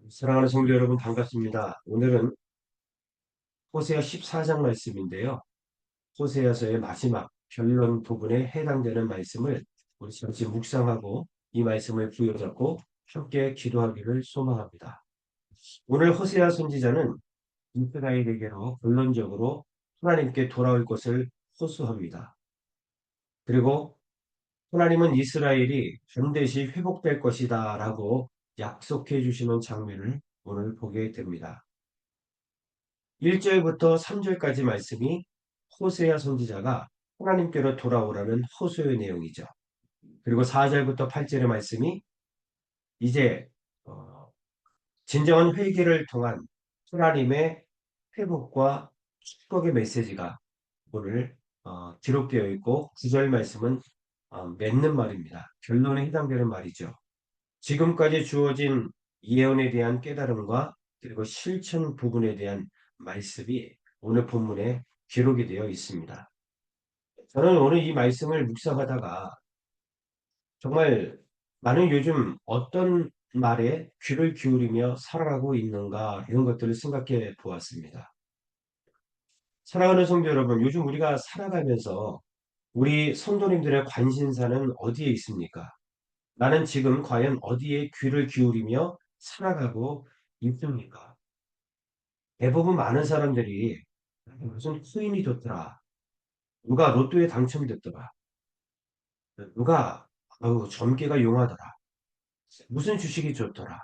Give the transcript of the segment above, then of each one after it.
사랑하는 성도 여러분 반갑습니다. 오늘은 호세아 14장 말씀인데요. 호세아서의 마지막 결론 부분에 해당되는 말씀을 우리 같이 묵상하고 이 말씀을 부여잡고 함께 기도하기를 소망합니다. 오늘 호세아 선지자는 이스라엘에게로 결론적으로 하나님께 돌아올 것을 호소합니다. 그리고 하나님은 이스라엘이 반드시 회복될 것이다 라고 약속해 주시는 장면을 오늘 보게 됩니다. 1절부터 3절까지 말씀이 호세아 선지자가 하나님께로 돌아오라는 호소의 내용이죠. 그리고 4절부터 8절의 말씀이 이제 어, 진정한 회개를 통한 하나님의 회복과 축복의 메시지가 오늘 기록되어 있고 9절 말씀은 맺는 말입니다. 결론에 해당되는 말이죠. 지금까지 주어진 예언에 대한 깨달음과 그리고 실천 부분에 대한 말씀이 오늘 본문에 기록이 되어 있습니다. 저는 오늘 이 말씀을 묵상하다가 정말 나는 요즘 어떤 말에 귀를 기울이며 살아가고 있는가 이런 것들을 생각해 보았습니다. 사랑하는 성도 여러분, 요즘 우리가 살아가면서 우리 성도님들의 관심사는 어디에 있습니까? 나는 지금 과연 어디에 귀를 기울이며 살아가고 있습니까? 대부분 많은 사람들이 무슨 코인이 좋더라. 누가 로또에 당첨됐더라. 누가 점괘가 용하더라. 무슨 주식이 좋더라.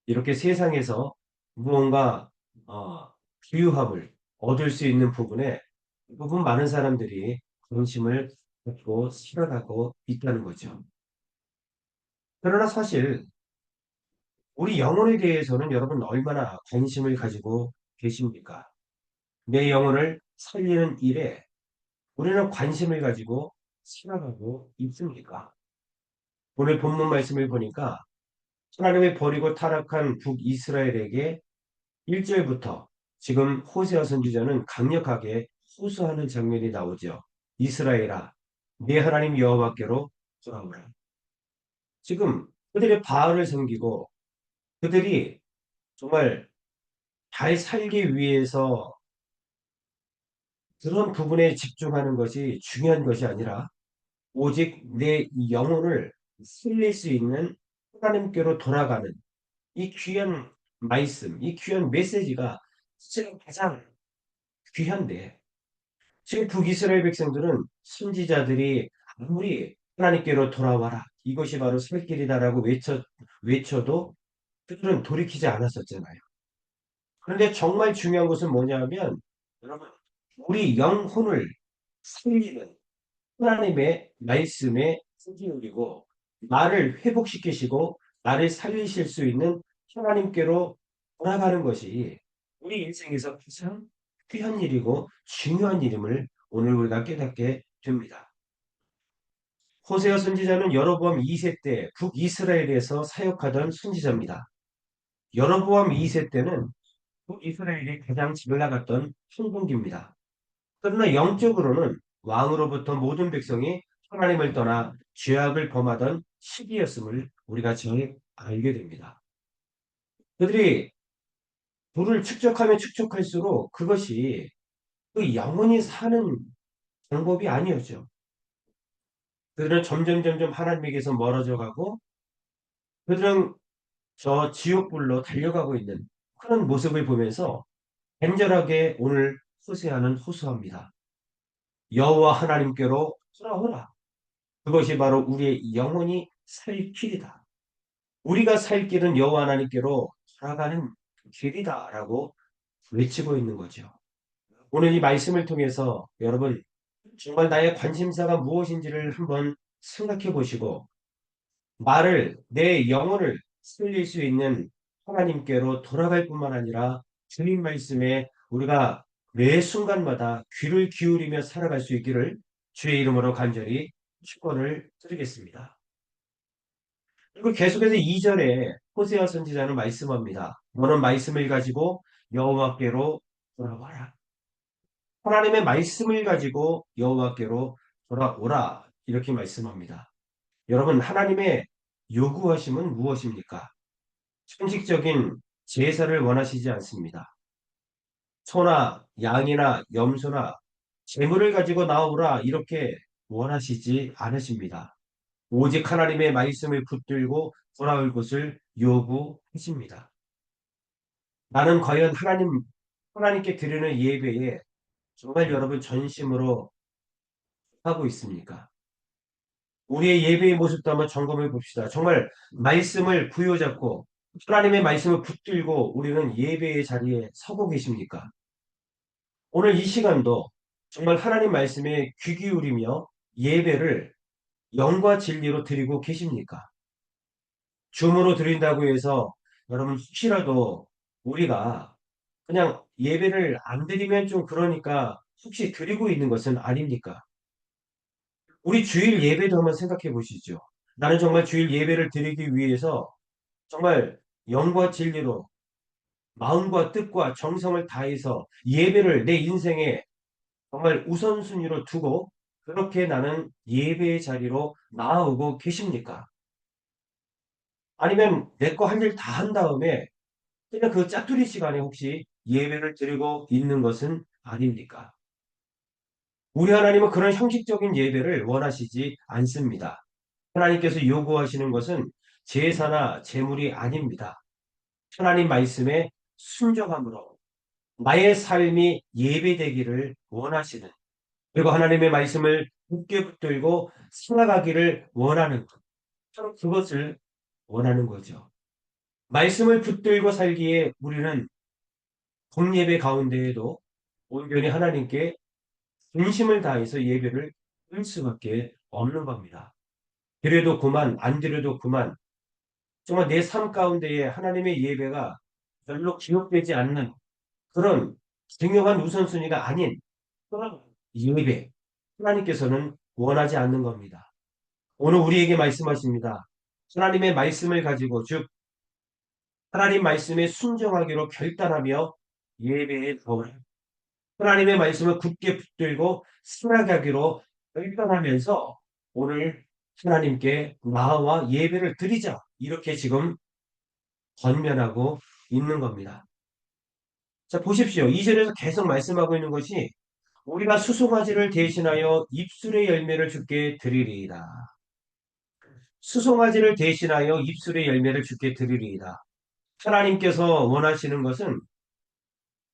이렇게 세상에서 무언가 어, 부유함을 얻을 수 있는 부분에 대부분 많은 사람들이 관심을 갖고 살아가고 있다는 거죠. 그러나 사실 우리 영혼에 대해서는 여러분 얼마나 관심을 가지고 계십니까? 내 영혼을 살리는 일에 우리는 관심을 가지고 살아가고 있습니까? 오늘 본문 말씀을 보니까 하나님이 버리고 타락한 북이스라엘에게 1절부터 지금 호세아 선지자는 강력하게 호소하는 장면이 나오죠. 이스라엘아, 네 하나님 여호와께로 돌아오라. 지금 그들의 바알을 섬기고 그들이 정말 잘 살기 위해서 그런 부분에 집중하는 것이 중요한 것이 아니라 오직 내 영혼을 살릴 수 있는 하나님께로 돌아가는 이 귀한 말씀, 이 귀한 메시지가 지금 가장 귀한데 지금 북이스라엘 백성들은 선지자들이 아무리 하나님께로 돌아와라 이것이 바로 살 길이다라고 외쳐도 그들은 돌이키지 않았었잖아요. 그런데 정말 중요한 것은 뭐냐면 여러분 우리 영혼을 살리는 하나님의 말씀에 힘기 울리고 나를 회복시키시고 나를 살리실 수 있는 하나님께로 돌아가는 것이 우리 인생에서 가장 귀한 일이고 중요한 일임을 오늘 우리가 깨닫게 됩니다. 호세아 선지자는 여로보암 2세 때 북이스라엘에서 사역하던 선지자입니다. 여로보암 2세 때는 북이스라엘이 가장 잘 나갔던 총독입니다. 그러나 영적으로는 왕으로부터 모든 백성이 하나님을 떠나 죄악을 범하던 시기였음을 우리가 잘 알게 됩니다. 그들이 부를 축적하면 축적할수록 그것이 그 영원히 사는 방법이 아니었죠. 그들은 점점 하나님에게서 멀어져 가고 그들은 저 지옥불로 달려가고 있는 그런 모습을 보면서 간절하게 오늘 호세아는 호소합니다. 여호와 하나님께로 돌아오라. 그것이 바로 우리의 영혼이 살 길이다. 우리가 살 길은 여호와 하나님께로 돌아가는 길이다라고 외치고 있는 거죠. 오늘 이 말씀을 통해서 여러분 정말 나의 관심사가 무엇인지를 한번 생각해 보시고 나를 내 영혼을 살릴 수 있는 하나님께로 돌아갈 뿐만 아니라 주님 말씀에 우리가 매 순간마다 귀를 기울이며 살아갈 수 있기를 주의 이름으로 간절히 축원을 드리겠습니다. 그리고 계속해서 2절에 호세아 선지자는 말씀합니다. 너는 말씀을 가지고 여호와께로 돌아와라. 하나님의 말씀을 가지고 여호와께로 돌아오라. 이렇게 말씀합니다. 여러분 하나님의 요구하심은 무엇입니까? 형식적인 제사를 원하시지 않습니다. 소나 양이나 염소나 재물을 가지고 나오라 이렇게 원하시지 않으십니다. 오직 하나님의 말씀을 붙들고 돌아올 것을 요구하십니다. 나는 과연 하나님께 드리는 예배에 정말 여러분 전심으로 하고 있습니까? 우리의 예배의 모습도 한번 점검해 봅시다. 정말 말씀을 부여잡고 하나님의 말씀을 붙들고 우리는 예배의 자리에 서고 계십니까? 오늘 이 시간도 정말 하나님 말씀에 귀 기울이며 예배를 영과 진리로 드리고 계십니까? 줌으로 드린다고 해서 여러분 혹시라도 우리가 그냥 예배를 안 드리면 좀 그러니까 혹시 드리고 있는 것은 아닙니까? 우리 주일 예배도 한번 생각해 보시죠. 나는 정말 주일 예배를 드리기 위해서 정말 영과 진리로 마음과 뜻과 정성을 다해서 예배를 내 인생에 정말 우선순위로 두고 그렇게 나는 예배의 자리로 나아오고 계십니까? 아니면 내 거 할 일 다 한 다음에 그냥 그 짜투리 시간에 혹시 예배를 드리고 있는 것은 아닙니까? 우리 하나님은 그런 형식적인 예배를 원하시지 않습니다. 하나님께서 요구하시는 것은 제사나 제물이 아닙니다. 하나님 말씀에 순종함으로 나의 삶이 예배되기를 원하시는 그리고 하나님의 말씀을 굳게 붙들고 살아가기를 원하는 것. 바로 그것을 원하는 거죠. 말씀을 붙들고 살기에 우리는 공예배 가운데에도 온전히 하나님께 진심을 다해서 예배를 드릴 수밖에 없는 겁니다. 드려도 그만, 안 드려도 그만. 정말 내 삶 가운데에 하나님의 예배가 별로 기억되지 않는 그런 중요한 우선순위가 아닌 그런 예배. 하나님께서는 원하지 않는 겁니다. 오늘 우리에게 말씀하십니다. 하나님의 말씀을 가지고 즉 하나님 말씀에 순종하기로 결단하며 예배에 나오라. 하나님의 말씀을 굳게 붙들고 살아가기로 결단하면서 오늘 하나님께 나와 예배를 드리자. 이렇게 지금 권면하고 있는 겁니다. 자, 보십시오. 2절에서 계속 말씀하고 있는 것이 우리가 수송아지를 대신하여 입술의 열매를 주께 드리리이다. 수송아지를 대신하여 입술의 열매를 주께 드리리이다. 하나님께서 원하시는 것은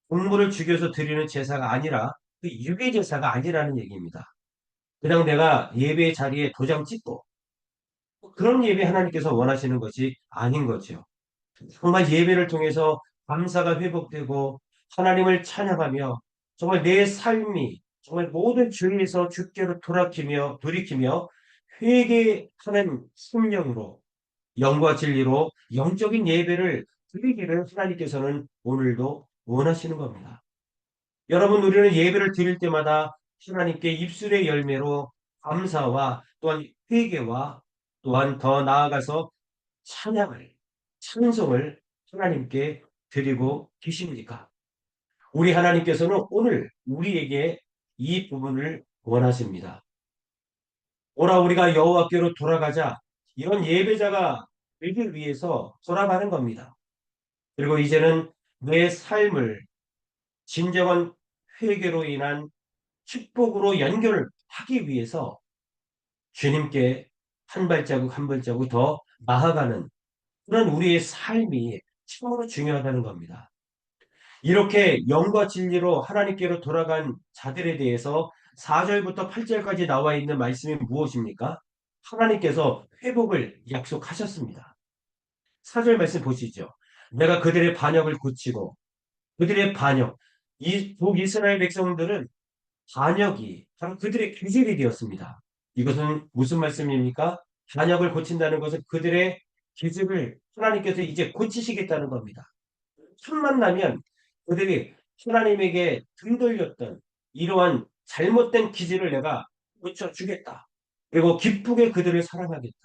동물을 죽여서 드리는 제사가 아니라 그 유괴 제사가 아니라는 얘기입니다. 그냥 내가 예배 자리에 도장 찍고 그런 예배 하나님께서 원하시는 것이 아닌 거죠. 정말 예배를 통해서 감사가 회복되고 하나님을 찬양하며 정말 내 삶이 정말 모든 죄에서 주께로 돌이키며 회개하는 심령으로 영과 진리로 영적인 예배를 드리기를 하나님께서는 오늘도 원하시는 겁니다. 여러분, 우리는 예배를 드릴 때마다 하나님께 입술의 열매로 감사와 또한 회개와 또한 더 나아가서 찬송을 하나님께 드리고 계십니까? 우리 하나님께서는 오늘 우리에게 이 부분을 원하십니다. 오라 우리가 여호와께로 돌아가자. 이런 예배자가 되기 위해서 돌아가는 겁니다. 그리고 이제는 내 삶을 진정한 회개로 인한 축복으로 연결하기 위해서 주님께 한 발자국 한 발자국 더 나아가는 그런 우리의 삶이 참으로 중요하다는 겁니다. 이렇게 영과 진리로 하나님께로 돌아간 자들에 대해서 4절부터 8절까지 나와 있는 말씀이 무엇입니까? 하나님께서 회복을 약속하셨습니다. 4절 말씀 보시죠. 내가 그들의 반역을 고치고 그들의 반역, 이 북이스라엘 백성들은 반역이 바로 그들의 기질이 되었습니다. 이것은 무슨 말씀입니까? 반역을 고친다는 것은 그들의 기질을 하나님께서 이제 고치시겠다는 겁니다. 틈만 나면 그들이 하나님에게 등 돌렸던 이러한 잘못된 기질을 내가 고쳐주겠다. 그리고 기쁘게 그들을 사랑하겠다.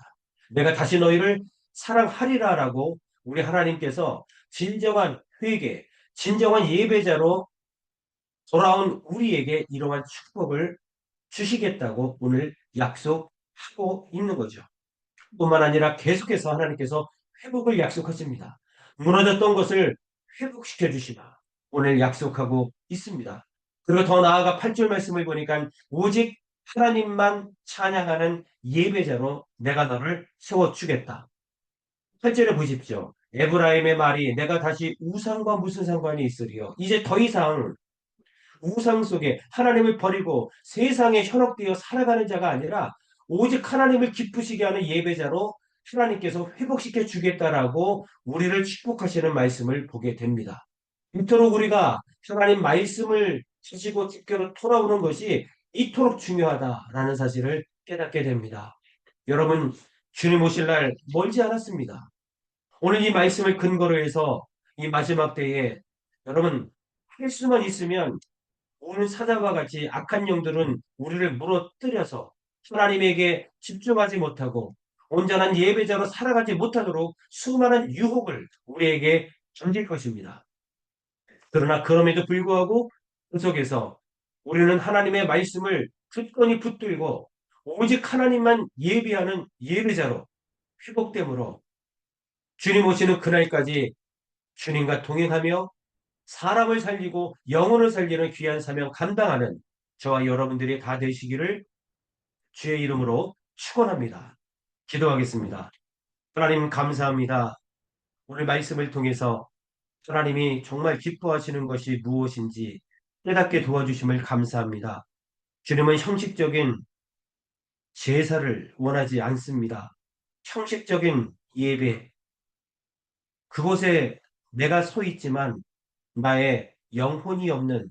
내가 다시 너희를 사랑하리라라고 우리 하나님께서 진정한 회개, 진정한 예배자로 돌아온 우리에게 이러한 축복을 주시겠다고 오늘 약속하고 있는 거죠. 뿐만 아니라 계속해서 하나님께서 회복을 약속하십니다. 무너졌던 것을 회복시켜 주시마 오늘 약속하고 있습니다. 그리고 더 나아가 8절 말씀을 보니까 오직 하나님만 찬양하는 예배자로 내가 너를 세워주겠다. 8절에 보십시오. 에브라임의 말이 내가 다시 우상과 무슨 상관이 있으리요. 이제 더 이상 우상 속에 하나님을 버리고 세상에 현혹되어 살아가는 자가 아니라 오직 하나님을 기쁘시게 하는 예배자로 하나님께서 회복시켜 주겠다라고 우리를 축복하시는 말씀을 보게 됩니다. 이토록 우리가 하나님 말씀을 지키고 지켜로 돌아오는 것이 이토록 중요하다라는 사실을 깨닫게 됩니다. 여러분, 주님 오실 날 멀지 않았습니다. 오늘 이 말씀을 근거로 해서 이 마지막 때에 여러분 할 수만 있으면 오늘 사자와 같이 악한 영들은 우리를 무너뜨려서 하나님에게 집중하지 못하고 온전한 예배자로 살아가지 못하도록 수많은 유혹을 우리에게 던질 것입니다. 그러나 그럼에도 불구하고 그 속에서 우리는 하나님의 말씀을 굳건히 붙들고 오직 하나님만 예배하는 예배자로 회복됨으로 주님 오시는 그날까지 주님과 동행하며 사람을 살리고 영혼을 살리는 귀한 사명 감당하는 저와 여러분들이 다 되시기를 주의 이름으로 축원합니다. 기도하겠습니다. 하나님 감사합니다. 오늘 말씀을 통해서 하나님이 정말 기뻐하시는 것이 무엇인지 깨닫게 도와주심을 감사합니다. 주님은 형식적인 제사를 원하지 않습니다. 형식적인 예배, 그곳에 내가 서 있지만 나의 영혼이 없는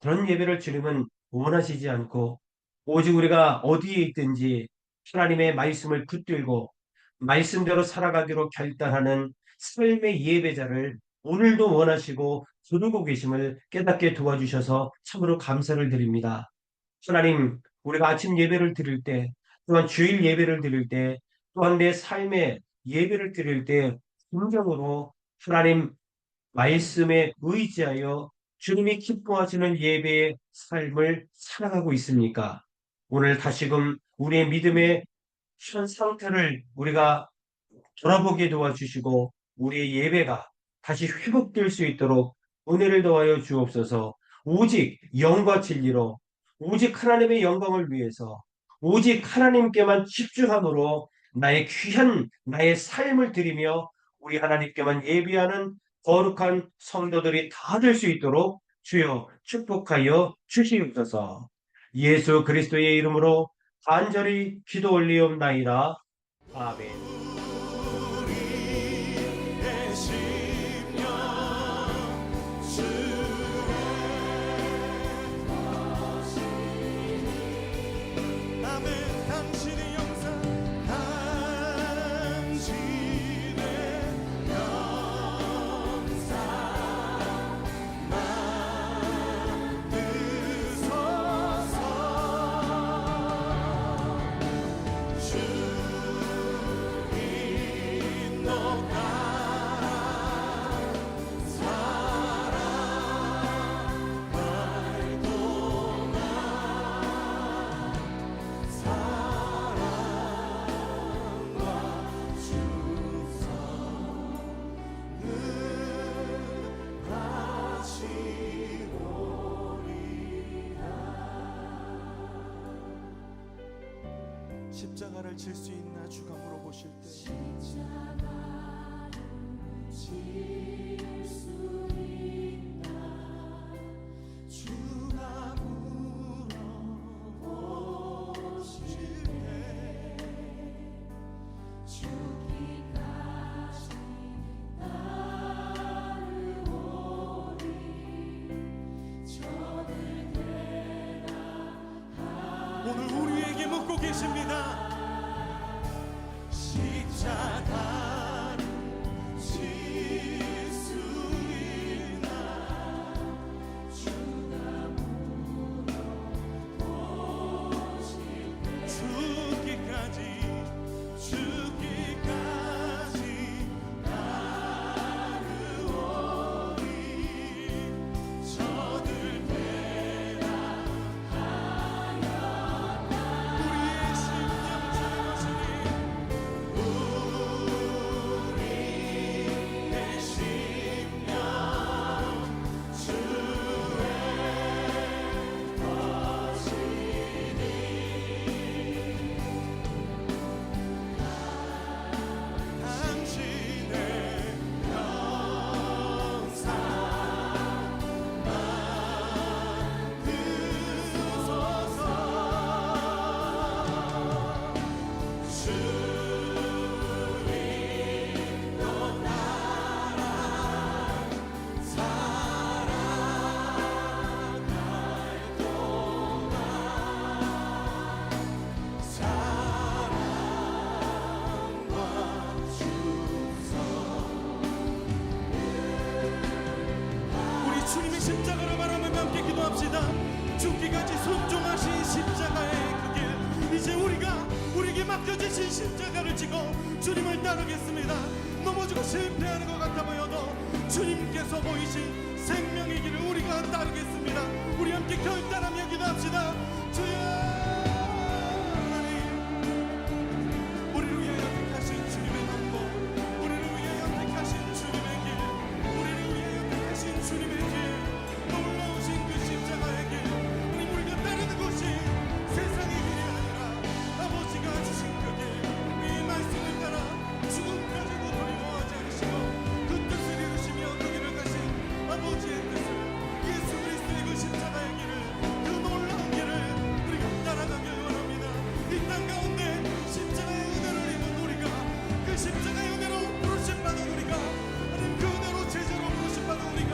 그런 예배를 주님은 원하시지 않고 오직 우리가 어디에 있든지 하나님의 말씀을 붙들고 말씀대로 살아가기로 결단하는 삶의 예배자를 오늘도 원하시고 부르고 계심을 깨닫게 도와주셔서 참으로 감사를 드립니다. 하나님, 우리가 아침 예배를 드릴 때, 또한 주일 예배를 드릴 때, 또한 내 삶의 예배를 드릴 때 긍정으로 하나님 말씀에 의지하여 주님이 기뻐하시는 예배의 삶을 살아가고 있습니까? 오늘 다시금 우리의 믿음의 현 상태를 우리가 돌아보게 도와주시고 우리의 예배가 다시 회복될 수 있도록 은혜를 더하여 주옵소서. 오직 영과 진리로 오직 하나님의 영광을 위해서 오직 하나님께만 집중함으로 나의 귀한 나의 삶을 드리며 우리 하나님께만 예비하는 거룩한 성도들이 다 될 수 있도록 주여 축복하여 주시옵소서. 예수 그리스도의 이름으로 간절히 기도 올리옵나이다. 아멘. 십자가를 질 수 있나 주가 물어보실 때 오늘 우리에게 묻고 계십니다. 십자가를 질 수 있나 주가 물어보실 때 죽기까지 따르오리 저들 되라 하였다. 우리의 심령 십자가를 바라보며 함께 기도합시다. 죽기까지 순종하신 십자가의 그 길, 이제 우리에게 맡겨주신 십자가를 지고 주님을 따르겠습니다. 넘어지고 실패하는 것 같아 보여도 주님께서 보이신 생명의 길을 우리가 따르겠습니다. 우리 함께 결단하며 기도합시다. 주여 하나님, 우리를 위하여 택하신 주님의 방법, 우리를 위하여 택하신 주님의 길, 우리를 위하여 택하신 주님의 길, 놀라우신 그 십자가의 길, 하나님, 우리가 따르는 것이 세상의 길이 아니라 아버지가 주신 그 길, 이 말씀을 따라 죽음까지도 두려워하지 않으시고 그 뜻을 이루시며 그 길을 가신 아버지의 뜻을, 예수 그리스도의 그 십자가의 길을, 그 놀라운 길을 우리가 따라가길 원합니다. 이 땅 가운데 십자가의 은혜를 입은 우리가, 그 십자가의 은혜로 부르심받은 우리가, 하나님 그 은혜로 제자로 부르심받은 우리가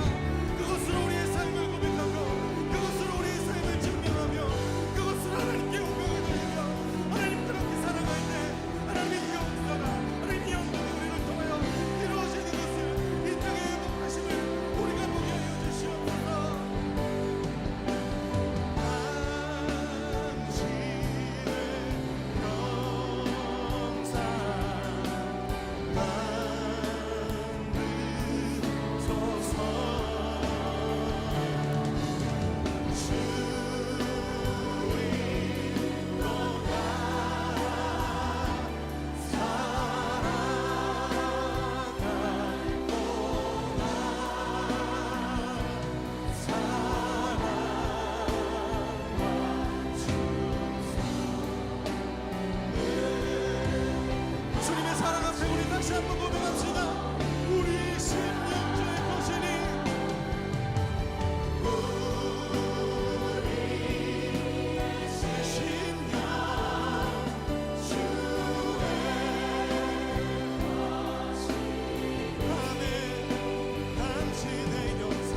그것으로 우리의 삶을 고백하고 그것으로 우리의 삶을 증명하며 그것으로 하나님께 영광을 돌리며 하나님 그렇게 살아갈 때 하나님의 역사가, 하나님의 영광이 우리를 통하여 이루어지는 것을, 이 땅의 행복하심을 우리가 보게 하여 주시옵소서. 주님의 사랑 앞에 우리 다시 한번 고백합시다. 우리 심령주의 거신이, 우리의 심령 주의 거신, 아멘. 당신의 영상,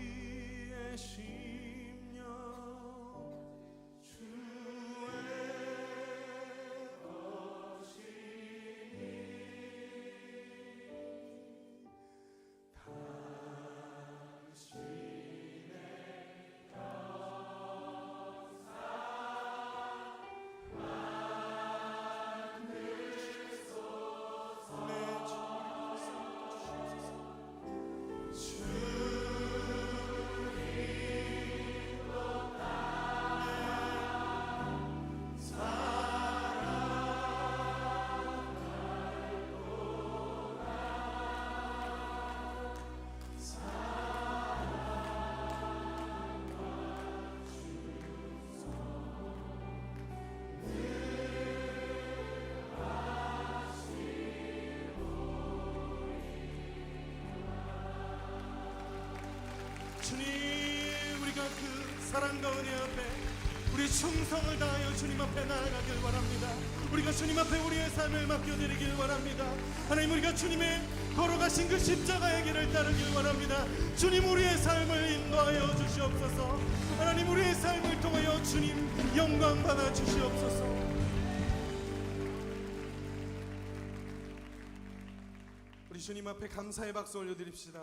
우리의 심령 주의 주님, 우리가 그 사랑과 은혜 앞에 우리 충성을 다하여 주님 앞에 나아가길 원합니다. 우리가 주님 앞에 우리의 삶을 맡겨드리길 원합니다. 하나님, 우리가 주님의 걸어가신 그 십자가의 길을 따르길 원합니다. 주님, 우리의 삶을 인도하여 주시옵소서. 하나님, 우리의 삶을 통하여 주님 영광 받아 주시옵소서. 우리 주님 앞에 감사의 박수 올려드립시다.